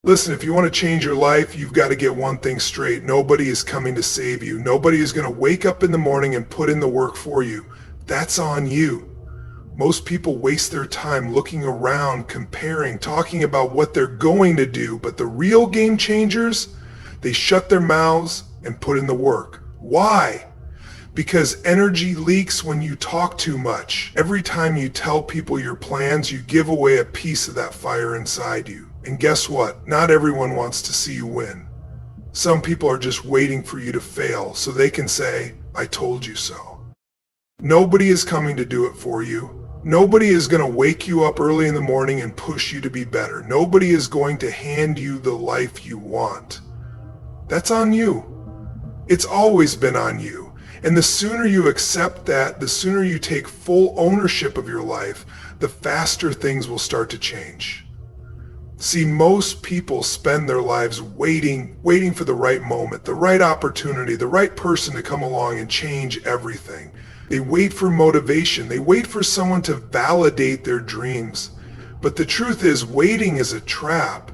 Listen, if you want to change your life, you've got to get one thing straight. Nobody is coming to save you. Nobody is going to wake up in the morning and put in the work for you. That's on you. Most people waste their time looking around, comparing, talking about what they're going to do, but the real game changers, they shut their mouths and put in the work. Why? Because energy leaks when you talk too much. Every time you tell people your plans, you give away a piece of that fire inside you. And guess what? Not everyone wants to see you win. Some people are just waiting for you to fail so they can say, I told you so. Nobody is coming to do it for you. Nobody is going to wake you up early in the morning and push you to be better. Nobody is going to hand you the life you want. That's on you. It's always been on you. And the sooner you accept that, the sooner you take full ownership of your life, the faster things will start to change. See, most people spend their lives waiting for the right moment, the right opportunity, the right person to come along and change everything. They wait for motivation. They wait for someone to validate their dreams. But the truth is, waiting is a trap.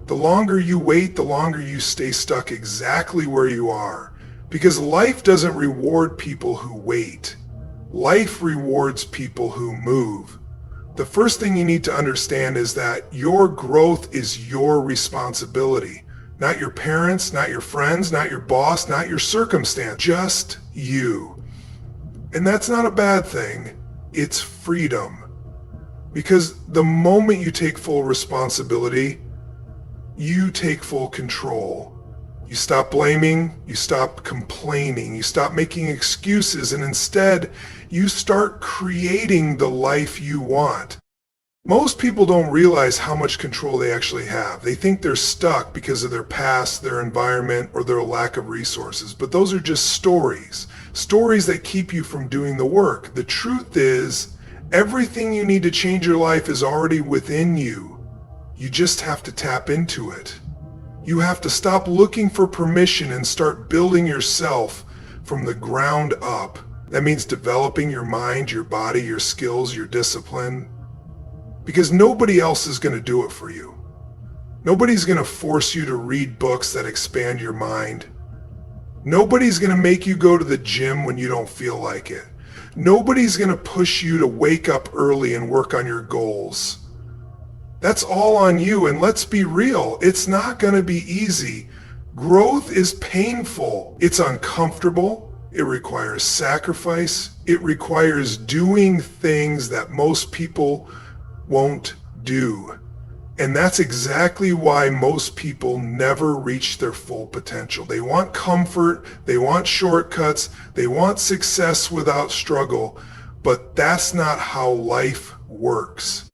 The longer you wait, the longer you stay stuck exactly where you are. Because life doesn't reward people who wait. Life rewards people who move. The first thing you need to understand is that your growth is your responsibility. Not your parents, not your friends, not your boss, not your circumstance, just you. And that's not a bad thing. It's freedom. Because the moment you take full responsibility, you take full control. You stop blaming, you stop complaining, you stop making excuses, and instead, you start creating the life you want. Most people don't realize how much control they actually have. They think they're stuck because of their past, their environment, or their lack of resources. But those are just stories. Stories that keep you from doing the work. The truth is, everything you need to change your life is already within you. You just have to tap into it. You have to stop looking for permission and start building yourself from the ground up. That means developing your mind, your body, your skills, your discipline. Because nobody else is going to do it for you. Nobody's going to force you to read books that expand your mind. Nobody's going to make you go to the gym when you don't feel like it. Nobody's going to push you to wake up early and work on your goals. That's all on you, and let's be real, it's not going to be easy. Growth is painful. It's uncomfortable. It requires sacrifice. It requires doing things that most people won't do. And that's exactly why most people never reach their full potential. They want comfort, they want shortcuts, they want success without struggle, but that's not how life works.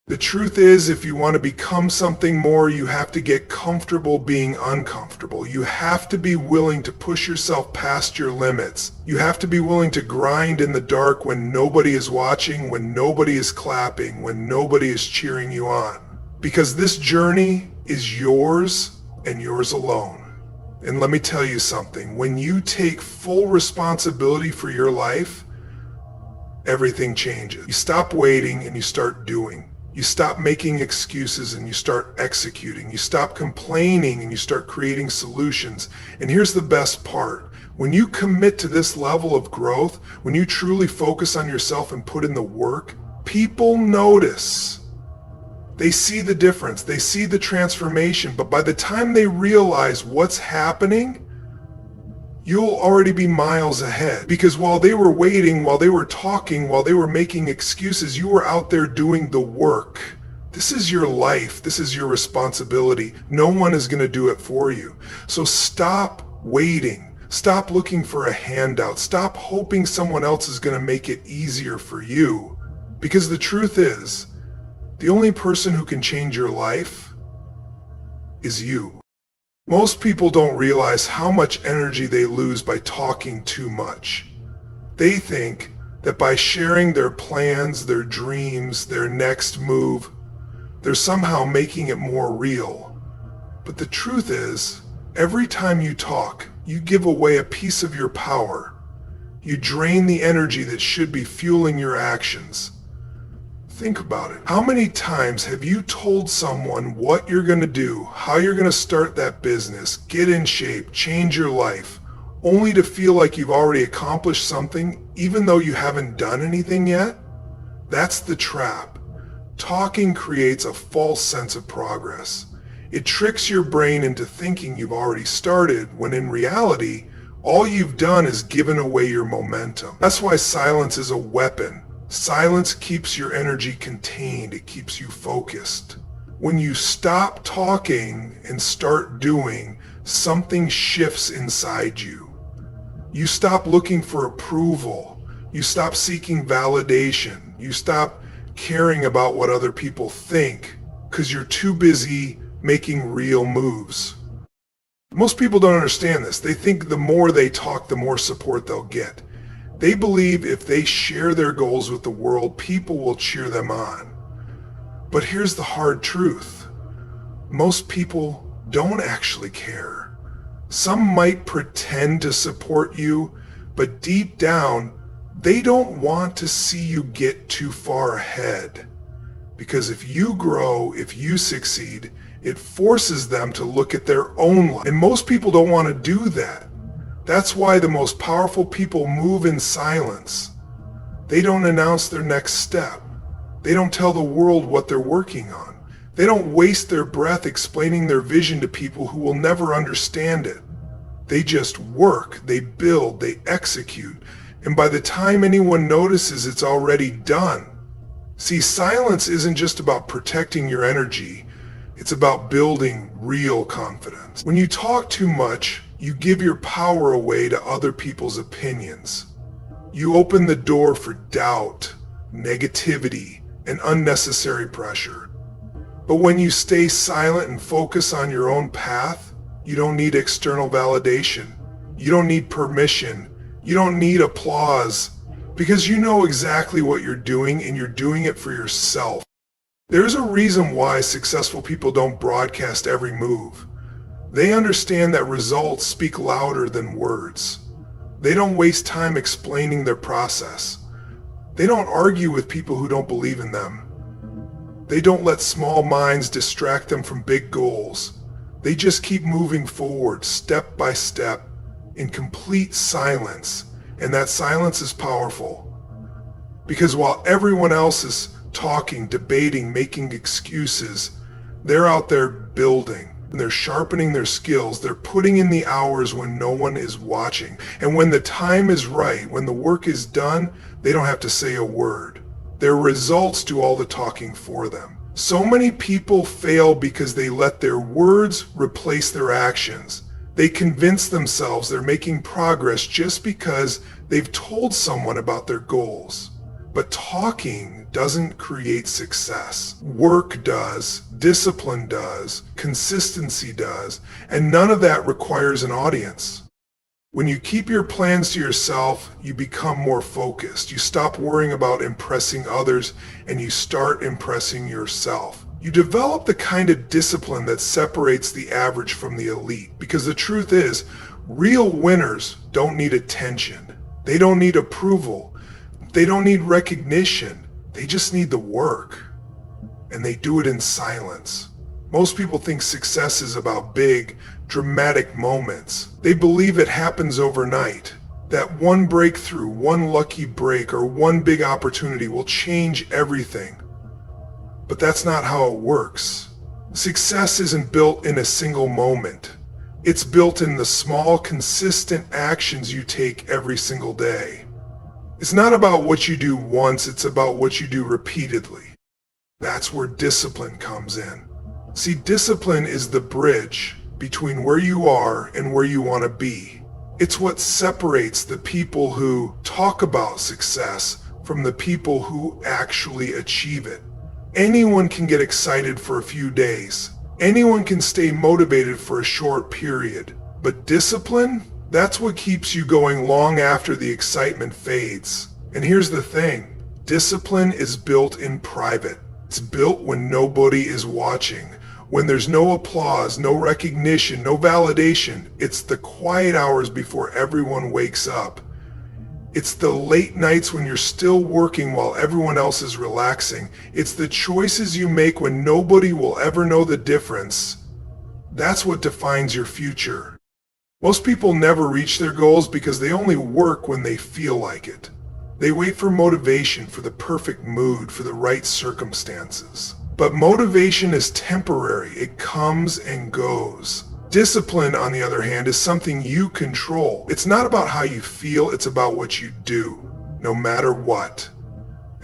The truth is, if you want to become something more, you have to get comfortable being uncomfortable. You have to be willing to push yourself past your limits. You have to be willing to grind in the dark when nobody is watching, when nobody is clapping, when nobody is cheering you on. Because this journey is yours and yours alone. And let me tell you something, when you take full responsibility for your life, everything changes. You stop waiting and you start doing. You stop making excuses and you start executing. You stop complaining and you start creating solutions. And here's the best part. When you commit to this level of growth, when you truly focus on yourself and put in the work, people notice. They see the difference. They see the transformation. But by the time they realize what's happening, you'll already be miles ahead. Because while they were waiting, while they were talking, while they were making excuses, you were out there doing the work. This is your life. This is your responsibility. No one is going to do it for you. So stop waiting. Stop looking for a handout. Stop hoping someone else is going to make it easier for you. Because the truth is, the only person who can change your life is you. Most people don't realize how much energy they lose by talking too much. They think that by sharing their plans, their dreams, their next move, they're somehow making it more real. But the truth is, every time you talk, you give away a piece of your power. You drain the energy that should be fueling your actions. Think about it. How many times have you told someone what you're going to do, how you're going to start that business, get in shape, change your life, only to feel like you've already accomplished something even though you haven't done anything yet? That's the trap. Talking creates a false sense of progress. It tricks your brain into thinking you've already started, when in reality, all you've done is given away your momentum. That's why silence is a weapon. Silence keeps your energy contained. It keeps you focused. When you stop talking and start doing, something shifts inside you. You stop looking for approval. You stop seeking validation. You stop caring about what other people think because you're too busy making real moves. Most people don't understand this. They think the more they talk, the more support they'll get. They believe if they share their goals with the world, people will cheer them on. But here's the hard truth. Most people don't actually care. Some might pretend to support you, but deep down, they don't want to see you get too far ahead. Because if you grow, if you succeed, it forces them to look at their own life. And most people don't want to do that. That's why the most powerful people move in silence. They don't announce their next step. They don't tell the world what they're working on. They don't waste their breath explaining their vision to people who will never understand it. They just work, they build, they execute, and by the time anyone notices, it's already done. See, silence isn't just about protecting your energy. It's about building real confidence. When you talk too much, you give your power away to other people's opinions. You open the door for doubt, negativity, and unnecessary pressure. But when you stay silent and focus on your own path, you don't need external validation. You don't need permission. You don't need applause, because you know exactly what you're doing and you're doing it for yourself. There's a reason why successful people don't broadcast every move. They understand that results speak louder than words. They don't waste time explaining their process. They don't argue with people who don't believe in them. They don't let small minds distract them from big goals. They just keep moving forward, step by step, in complete silence. And that silence is powerful. Because while everyone else is talking, debating, making excuses, they're out there building. And they're sharpening their skills. They're putting in the hours when no one is watching. And when the time is right, when the work is done, they don't have to say a word. Their results do all the talking for them. So many people fail because they let their words replace their actions. They convince themselves they're making progress just because they've told someone about their goals. But talking doesn't create success. Work does, discipline does, consistency does, and none of that requires an audience. When you keep your plans to yourself, you become more focused. You stop worrying about impressing others and you start impressing yourself. You develop the kind of discipline that separates the average from the elite, because the truth is, real winners don't need attention. They don't need approval. They don't need recognition. They just need the work. And they do it in silence. Most people think success is about big, dramatic moments. They believe it happens overnight. That one breakthrough, one lucky break, or one big opportunity will change everything. But that's not how it works. Success isn't built in a single moment. It's built in the small, consistent actions you take every single day. It's not about what you do once, it's about what you do repeatedly. That's where discipline comes in. See, discipline is the bridge between where you are and where you want to be. It's what separates the people who talk about success from the people who actually achieve it. Anyone can get excited for a few days. Anyone can stay motivated for a short period. But discipline? That's what keeps you going long after the excitement fades. And here's the thing. Discipline is built in private. It's built when nobody is watching. When there's no applause, no recognition, no validation. It's the quiet hours before everyone wakes up. It's the late nights when you're still working while everyone else is relaxing. It's the choices you make when nobody will ever know the difference. That's what defines your future. Most people never reach their goals because they only work when they feel like it. They wait for motivation, for the perfect mood, for the right circumstances. But motivation is temporary. It comes and goes. Discipline, on the other hand, is something you control. It's not about how you feel, it's about what you do, no matter what.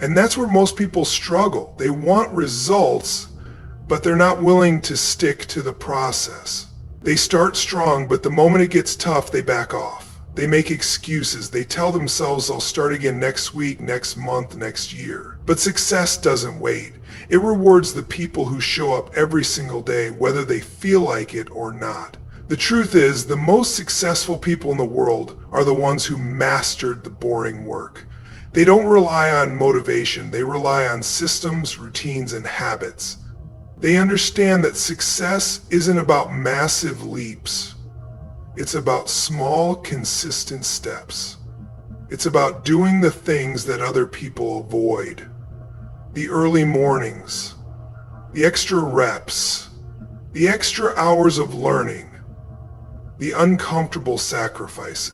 And that's where most people struggle. They want results, but they're not willing to stick to the process. They start strong, but the moment it gets tough, they back off. They make excuses. They tell themselves they'll start again next week, next month, next year. But success doesn't wait. It rewards the people who show up every single day, whether they feel like it or not. The truth is, the most successful people in the world are the ones who mastered the boring work. They don't rely on motivation. They rely on systems, routines, and habits. They understand that success isn't about massive leaps. It's about small, consistent steps. It's about doing the things that other people avoid. The early mornings, the extra reps, the extra hours of learning, the uncomfortable sacrifices.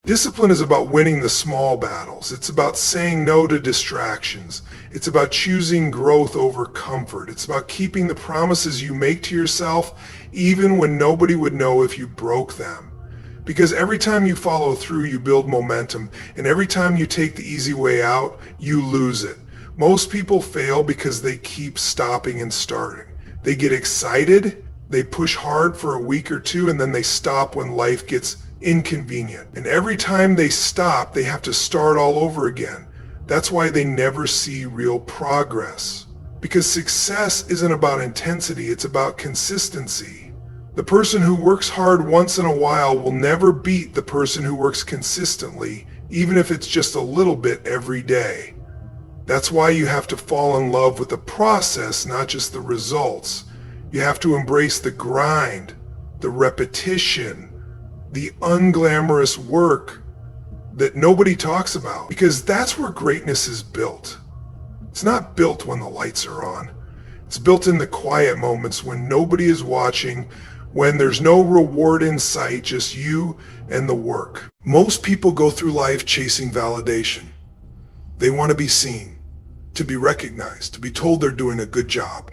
Discipline is about winning the small battles. It's about saying no to distractions. It's about choosing growth over comfort. It's about keeping the promises you make to yourself even when nobody would know if you broke them. Because every time you follow through, you build momentum, and every time you take the easy way out, you lose it. Most people fail because they keep stopping and starting. They get excited, they push hard for a week or two, and then they stop when life gets inconvenient. And every time they stop, they have to start all over again. That's why they never see real progress. Because success isn't about intensity, it's about consistency. The person who works hard once in a while will never beat the person who works consistently, even if it's just a little bit every day. That's why you have to fall in love with the process, not just the results. You have to embrace the grind, the repetition, the unglamorous work that nobody talks about, because that's where greatness is built. It's not built when the lights are on. It's built in the quiet moments when nobody is watching, when there's no reward in sight, just you and the work. Most people go through life chasing validation. They want to be seen, to be recognized, to be told they're doing a good job.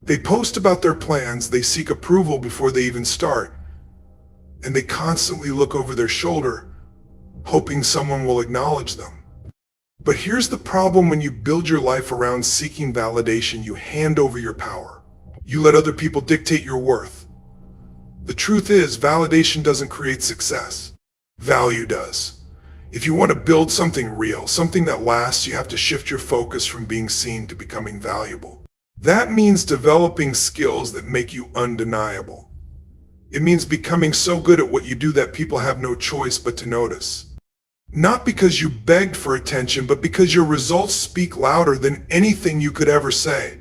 They post about their plans, they seek approval before they even start, and they constantly look over their shoulder, hoping someone will acknowledge them. But here's the problem: when you build your life around seeking validation, you hand over your power. You let other people dictate your worth. The truth is, validation doesn't create success. Value does. If you want to build something real, something that lasts, you have to shift your focus from being seen to becoming valuable. That means developing skills that make you undeniable. It means becoming so good at what you do that people have no choice but to notice. Not because you begged for attention, but because your results speak louder than anything you could ever say.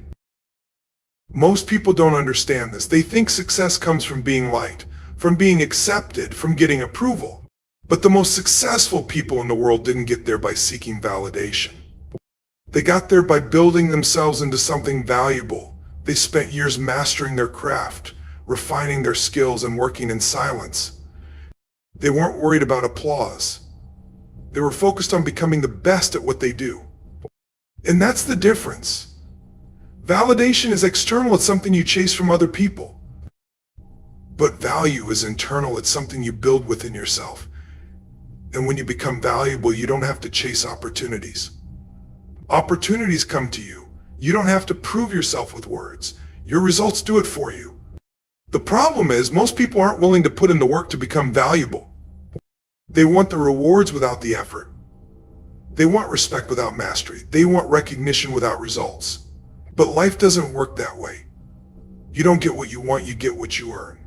Most people don't understand this. They think success comes from being liked, from being accepted, from getting approval. But the most successful people in the world didn't get there by seeking validation. They got there by building themselves into something valuable. They spent years mastering their craft, refining their skills, and working in silence. They weren't worried about applause. They were focused on becoming the best at what they do. And that's the difference. Validation is external, it's something you chase from other people. But value is internal, it's something you build within yourself. And when you become valuable, you don't have to chase opportunities. Opportunities come to you. You don't have to prove yourself with words. Your results do it for you. The problem is, most people aren't willing to put in the work to become valuable. They want the rewards without the effort. They want respect without mastery. They want recognition without results. But life doesn't work that way. You don't get what you want, you get what you earn.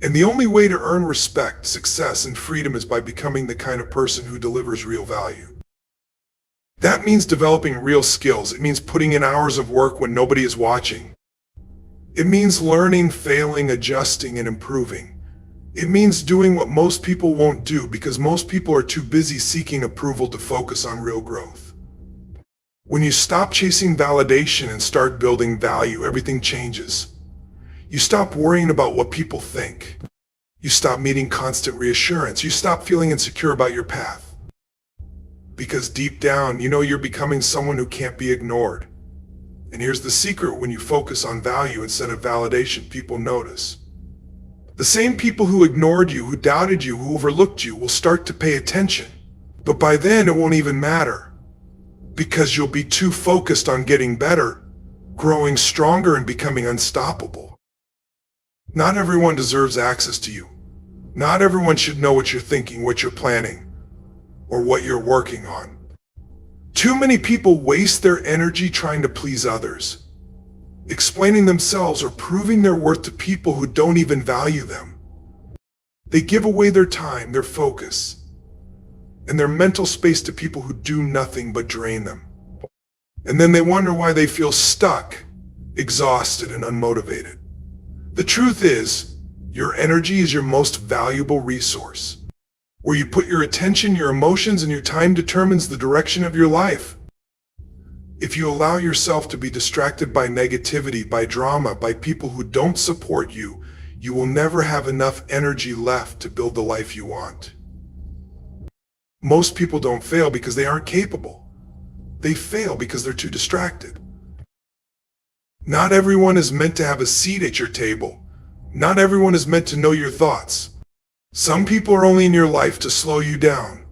And the only way to earn respect, success, and freedom is by becoming the kind of person who delivers real value. That means developing real skills. It means putting in hours of work when nobody is watching. It means learning, failing, adjusting, and improving. It means doing what most people won't do because most people are too busy seeking approval to focus on real growth. When you stop chasing validation and start building value, everything changes. You stop worrying about what people think. You stop needing constant reassurance. You stop feeling insecure about your path. Because deep down, you know you're becoming someone who can't be ignored. And here's the secret: when you focus on value instead of validation, people notice. The same people who ignored you, who doubted you, who overlooked you will start to pay attention. But by then it won't even matter, because you'll be too focused on getting better, growing stronger, and becoming unstoppable. Not everyone deserves access to you. Not everyone should know what you're thinking, what you're planning, or what you're working on. Too many people waste their energy trying to please others, explaining themselves or proving their worth to people who don't even value them. They give away their time, their focus, and their mental space to people who do nothing but drain them. And then they wonder why they feel stuck, exhausted, and unmotivated. The truth is, your energy is your most valuable resource. Where you put your attention, your emotions, and your time determines the direction of your life. If you allow yourself to be distracted by negativity, by drama, by people who don't support you, you will never have enough energy left to build the life you want. Most people don't fail because they aren't capable. They fail because they're too distracted. Not everyone is meant to have a seat at your table. Not everyone is meant to know your thoughts. Some people are only in your life to slow you down.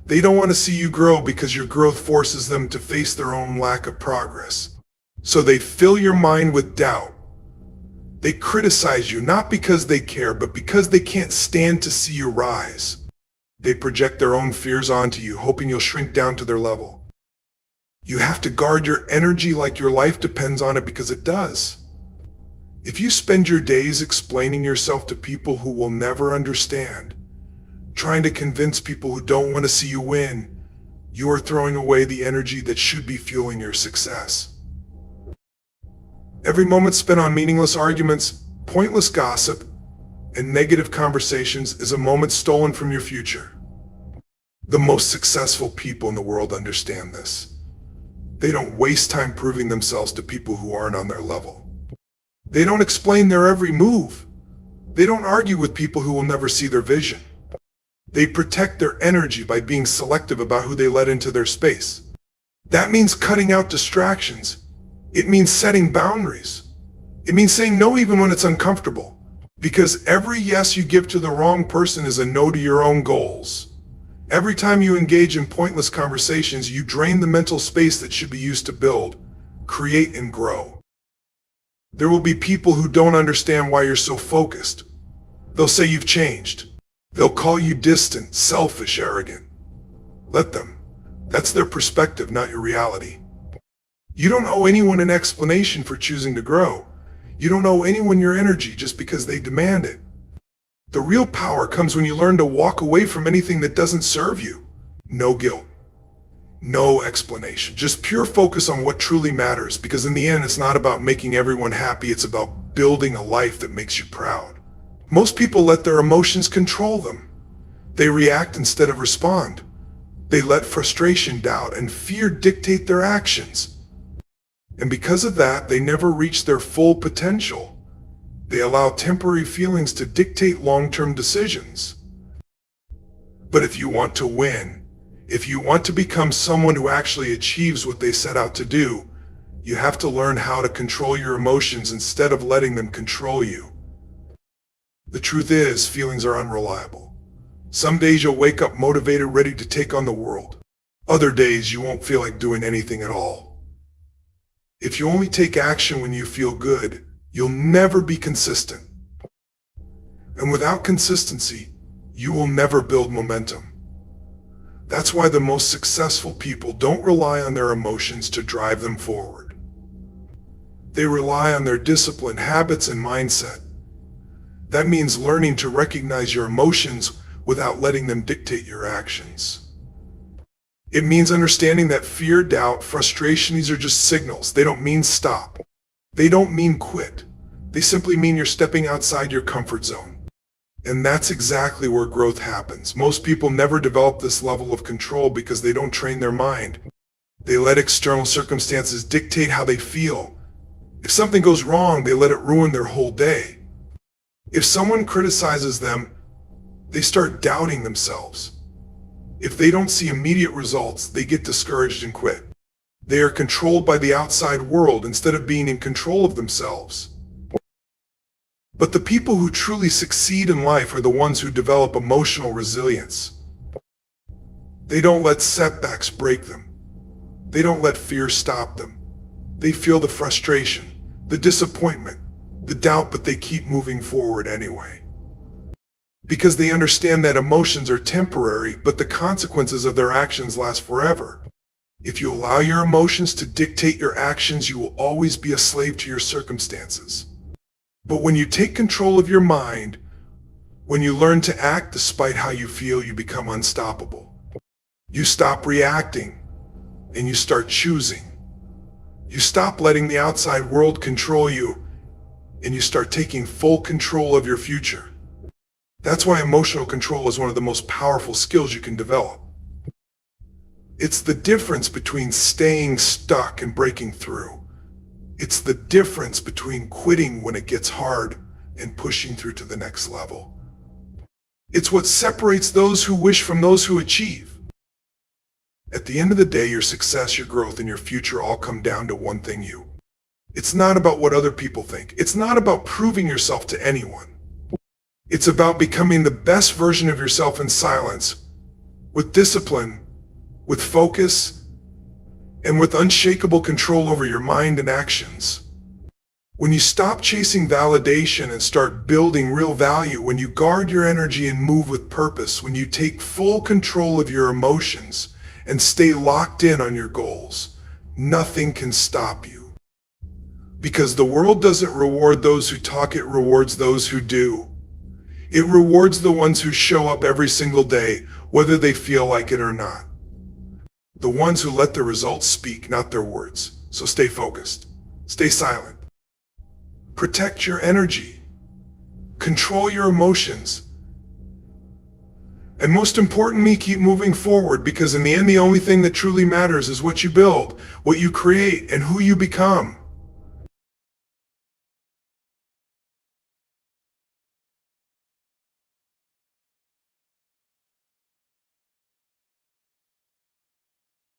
They don't want to see you grow because your growth forces them to face their own lack of progress. So they fill your mind with doubt. They criticize you not because they care, but because they can't stand to see you rise. They project their own fears onto you, hoping you'll shrink down to their level. You have to guard your energy like your life depends on it, because it does. If you spend your days explaining yourself to people who will never understand, trying to convince people who don't want to see you win, you are throwing away the energy that should be fueling your success. Every moment spent on meaningless arguments, pointless gossip, and negative conversations is a moment stolen from your future. The most successful people in the world understand this. They don't waste time proving themselves to people who aren't on their level. They don't explain their every move. They don't argue with people who will never see their vision. They protect their energy by being selective about who they let into their space. That means cutting out distractions. It means setting boundaries. It means saying no even when it's uncomfortable. Because every yes you give to the wrong person is a no to your own goals. Every time you engage in pointless conversations, you drain the mental space that should be used to build, create, and grow. There will be people who don't understand why you're so focused. They'll say you've changed. They'll call you distant, selfish, arrogant. Let them. That's their perspective, not your reality. You don't owe anyone an explanation for choosing to grow. You don't owe anyone your energy just because they demand it. The real power comes when you learn to walk away from anything that doesn't serve you. No guilt. No explanation. Just pure focus on what truly matters, because in the end, it's not about making everyone happy. It's about building a life that makes you proud. Most people let their emotions control them. They react instead of respond. They let frustration, doubt, and fear dictate their actions. And because of that, they never reach their full potential. They allow temporary feelings to dictate long-term decisions. But if you want to win, if you want to become someone who actually achieves what they set out to do, you have to learn how to control your emotions instead of letting them control you. The truth is, feelings are unreliable. Some days you'll wake up motivated, ready to take on the world. Other days you won't feel like doing anything at all. If you only take action when you feel good, you'll never be consistent. And without consistency, you will never build momentum. That's why the most successful people don't rely on their emotions to drive them forward. They rely on their discipline, habits, and mindset. That means learning to recognize your emotions without letting them dictate your actions. It means understanding that fear, doubt, frustration, these are just signals. They don't mean stop. They don't mean quit. They simply mean you're stepping outside your comfort zone. And that's exactly where growth happens. Most people never develop this level of control because they don't train their mind. They let external circumstances dictate how they feel. If something goes wrong, they let it ruin their whole day. If someone criticizes them, they start doubting themselves. If they don't see immediate results, they get discouraged and quit. They are controlled by the outside world instead of being in control of themselves. But the people who truly succeed in life are the ones who develop emotional resilience. They don't let setbacks break them. They don't let fear stop them. They feel the frustration, the disappointment, the doubt, but they keep moving forward anyway. Because they understand that emotions are temporary, but the consequences of their actions last forever. If you allow your emotions to dictate your actions, you will always be a slave to your circumstances. But when you take control of your mind, when you learn to act despite how you feel, you become unstoppable. You stop reacting, and you start choosing. You stop letting the outside world control you, and you start taking full control of your future. That's why emotional control is one of the most powerful skills you can develop. It's the difference between staying stuck and breaking through. It's the difference between quitting when it gets hard and pushing through to the next level. It's what separates those who wish from those who achieve. At the end of the day, your success, your growth, and your future all come down to one thing: you. It's not about what other people think. It's not about proving yourself to anyone. It's about becoming the best version of yourself in silence, with discipline, with focus, and with unshakable control over your mind and actions. When you stop chasing validation and start building real value, when you guard your energy and move with purpose, when you take full control of your emotions and stay locked in on your goals, nothing can stop you. Because the world doesn't reward those who talk, it rewards those who do. It rewards the ones who show up every single day, whether they feel like it or not. The ones who let their results speak, not their words. So stay focused. Stay silent. Protect your energy. Control your emotions. And most importantly, keep moving forward, because in the end, the only thing that truly matters is what you build, what you create, and who you become.